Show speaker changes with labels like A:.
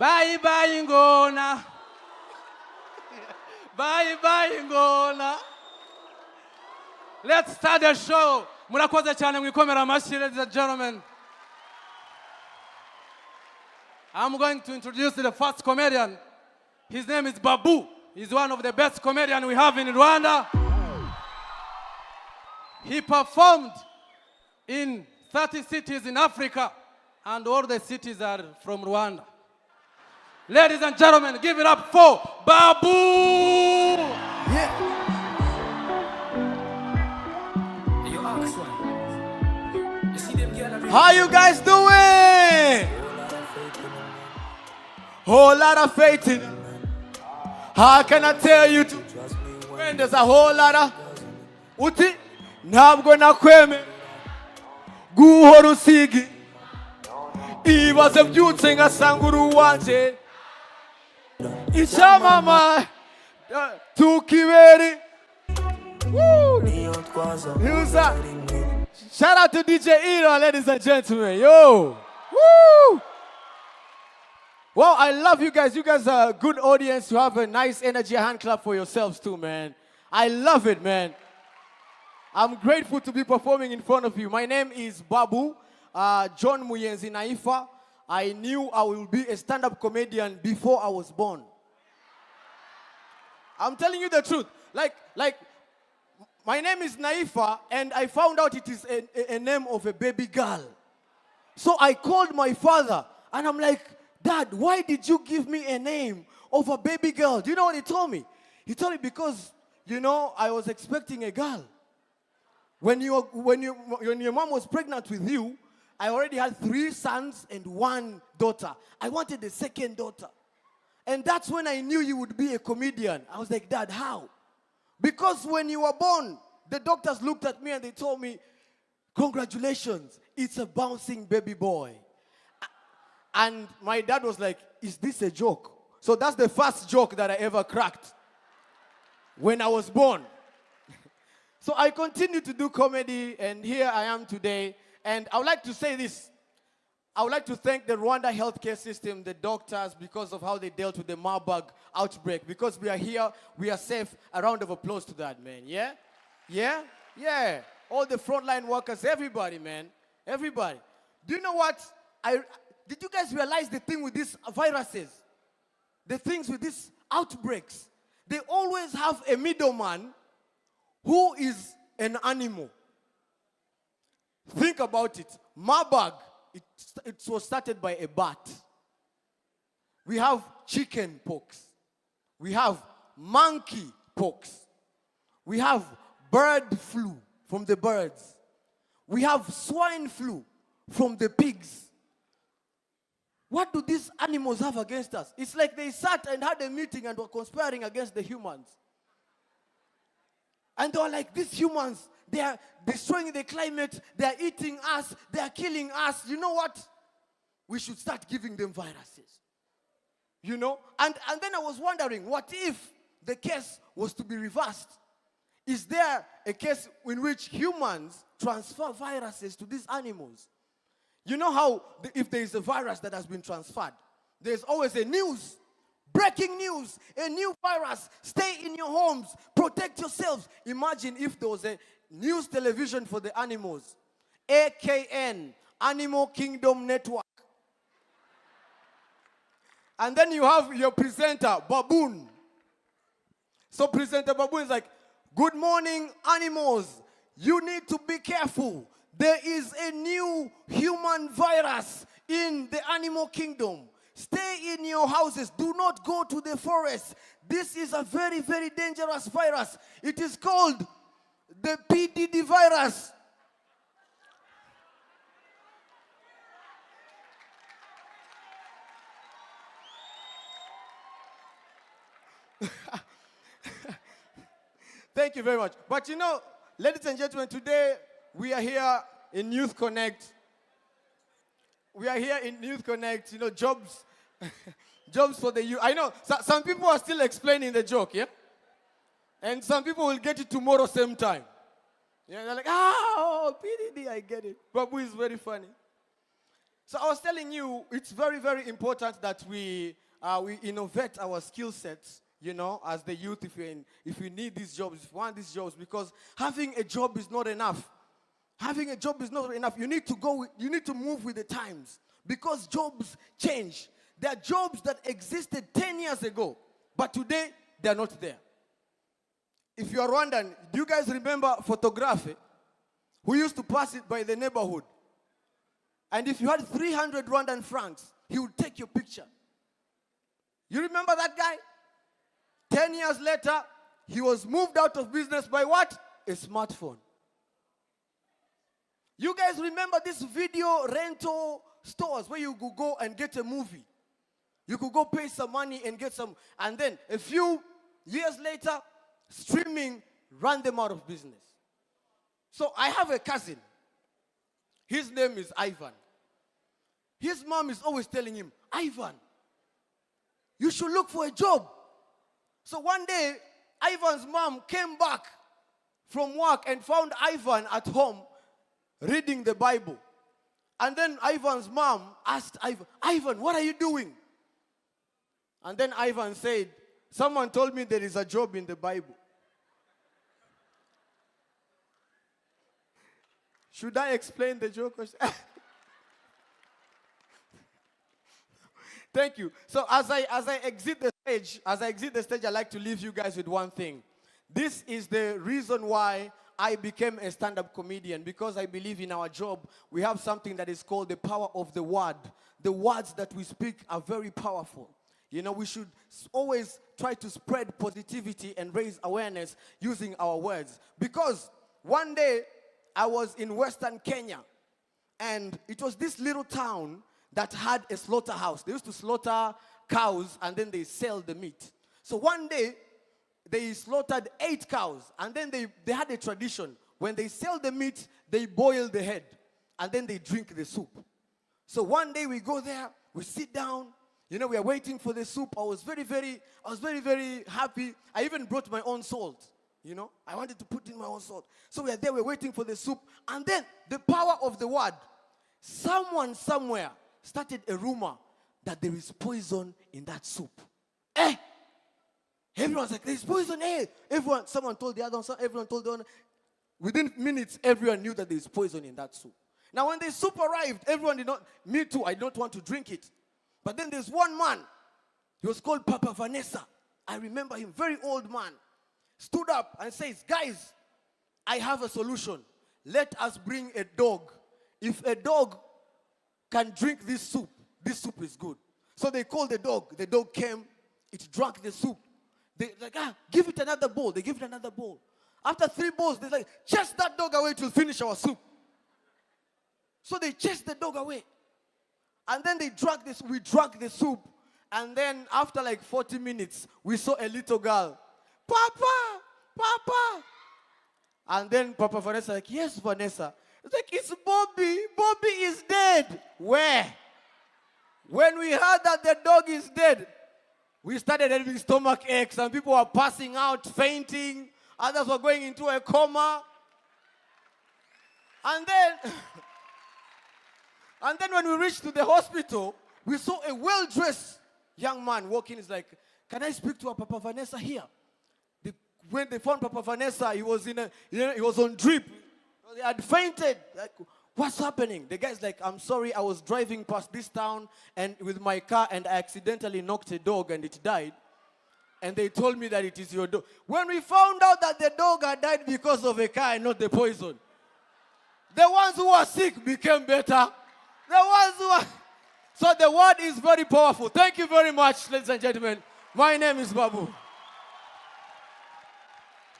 A: Bye bye ngona. Bye bye ngona. Let's start the show. Murakoze cyane mwikomera amashyi, ladies and gentlemen. I'm going to introduce the first comedian. His name is Babu. He's one of the best comedians we have in Rwanda. He performed in 30 cities in Africa, and all the cities are from Rwanda. Ladies and gentlemen, give it up for Babu!
B: Yeah. How you guys doing? Whole lot of faith in it. How can I tell you to? When there's a whole lot of uti, ntabwo nakweme guhora usigi ibaze byutse ngasanga uri uwanje icyamama tukiberi. Shout out to DJ Ira, ladies and gentlemen. Yo! Woo! Well, I love you guys. You guys are a good audience. You have a nice energy. A hand clap for yourselves too, man. I love it, man. I'm grateful to be performing in front of you. My name is Babu, John Muyenzi Naifa. I knew I will be a stand-up comedian before I was born. I'm telling you the truth. Like, my name is Naifa, and I found out it is a name of a baby girl. So I called my father, and I'm like, Dad, why did you give me a name of a baby girl? Do you know what he told me? He told me because, I was expecting a girl. When your mom was pregnant with you, I already had 3 sons and 1 daughter. I wanted a second daughter. And that's when I knew you would be a comedian. I was like, Dad, how? Because when you were born, the doctors looked at me and they told me, congratulations, it's a bouncing baby boy. And my dad was like, is this a joke? So that's the first joke that I ever cracked when I was born. So I continued to do comedy, and here I am today. And I would like to say this. I would like to thank the Rwanda healthcare system, the doctors, because of how they dealt with the Marburg outbreak. Because we are here, we are safe. A round of applause to that, man. Yeah? Yeah? Yeah. All the frontline workers, everybody, man. Everybody. Do you know what? Did you guys realize the thing with these viruses? The things with these outbreaks? They always have a middleman who is an animal. Think about it. Marburg, it was started by a bat. We have chicken pox. We have monkey pox. We have bird flu from the birds. We have swine flu from the pigs. What do these animals have against us? It's like they sat and had a meeting and were conspiring against the humans. And they were like, these humans, they are destroying the climate, they are eating us, they are killing us. You know what? We should start giving them viruses. And then I was wondering, what if the case was to be reversed? Is there a case in which humans transfer viruses to these animals? You know how if there is a virus that has been transferred, there's always a news. Breaking news, a new virus. Stay in your homes. Protect yourselves. Imagine if there was a news television for the animals. AKN, Animal Kingdom Network. And then you have your presenter, Baboon. So presenter Baboon is like, good morning, animals. You need to be careful. There is a new human virus in the animal kingdom. Stay in your houses. Do not go to the forest. This is a very, very dangerous virus. It is called the PDD virus. Thank you very much. But ladies and gentlemen, today we are here in Youth Connect. We are here in Youth Connect, jobs, jobs for the youth. I know some people are still explaining the joke, yeah? And some people will get it tomorrow same time. Yeah, they're like, PDD, I get it. Babu is very funny. So I was telling you, it's very, very important that we innovate our skill sets, you know, as the youth, if we need these jobs, if we want these jobs, because having a job is not enough. Having a job is not enough. You need to move with the times, because jobs change. There are jobs that existed 10 years ago, but today they are not there. If you are Rwandan, do you guys remember photography? Who used to pass it by the neighborhood? And if you had 300 Rwandan francs, he would take your picture. You remember that guy? 10 years later, he was moved out of business by what? A smartphone. You guys remember this video rental stores where you could go and get a movie? You could go pay some money and get some, and then a few years later, streaming ran them out of business. So I have a cousin. His name is Ivan. His mom is always telling him, Ivan, you should look for a job. So one day, Ivan's mom came back from work and found Ivan at home reading the Bible. And then Ivan's mom asked Ivan, Ivan, what are you doing? And then Ivan said, someone told me there is a job in the Bible. Should I explain the joke? Thank you. So as I exit the stage, I like to leave you guys with one thing. This is the reason why I became a stand-up comedian, because I believe in our job we have something that is called the power of the word. The words that we speak are very powerful. You know, we should always try to spread positivity and raise awareness using our words. Because one day I was in Western Kenya, and it was this little town that had a slaughterhouse. They used to slaughter cows and then they sell the meat. So one day, they slaughtered 8 cows, and then they had a tradition. When they sell the meat, they boil the head, and then they drink the soup. So one day we go there, we sit down, you know, we are waiting for the soup. I was very, very happy. I even brought my own salt, you know. I wanted to put in my own salt. So we are there, we're waiting for the soup, and then the power of the word. Someone somewhere started a rumor that there is poison in that soup. Everyone's like, there's poison, someone told the other one, everyone told the other. Within minutes, everyone knew that there is poison in that soup. Now, when the soup arrived, everyone did not, me too, I don't want to drink it. But then there's one man, he was called Papa Vanessa. I remember him, very old man. Stood up and says, guys, I have a solution. Let us bring a dog. If a dog can drink this soup is good. So they called the dog. The dog came, it drank the soup. They like, give it another bowl. They give it another bowl. After 3 bowls, they're like, chase that dog away till finish our soup. So they chased the dog away. And then we drank the soup. And then after like 40 minutes, we saw a little girl. Papa, Papa. And then Papa Vanessa like, yes, Vanessa. It's like, it's Bobby. Bobby is dead. Where? When we heard that the dog is dead, we started having stomach aches, and people were passing out, fainting. Others were going into a coma. And then when we reached to the hospital, we saw a well-dressed young man walking. He's like, can I speak to Papa Vanessa here? When they found Papa Vanessa, he was he was on drip. He had fainted. Like, what's happening? The guy's like, I'm sorry, I was driving past this town and with my car, and I accidentally knocked a dog and it died. And they told me that it is your dog. When we found out that the dog had died because of a car and not the poison, the ones who were sick became better. So the word is very powerful. Thank you very much, ladies and gentlemen. My name is Babu.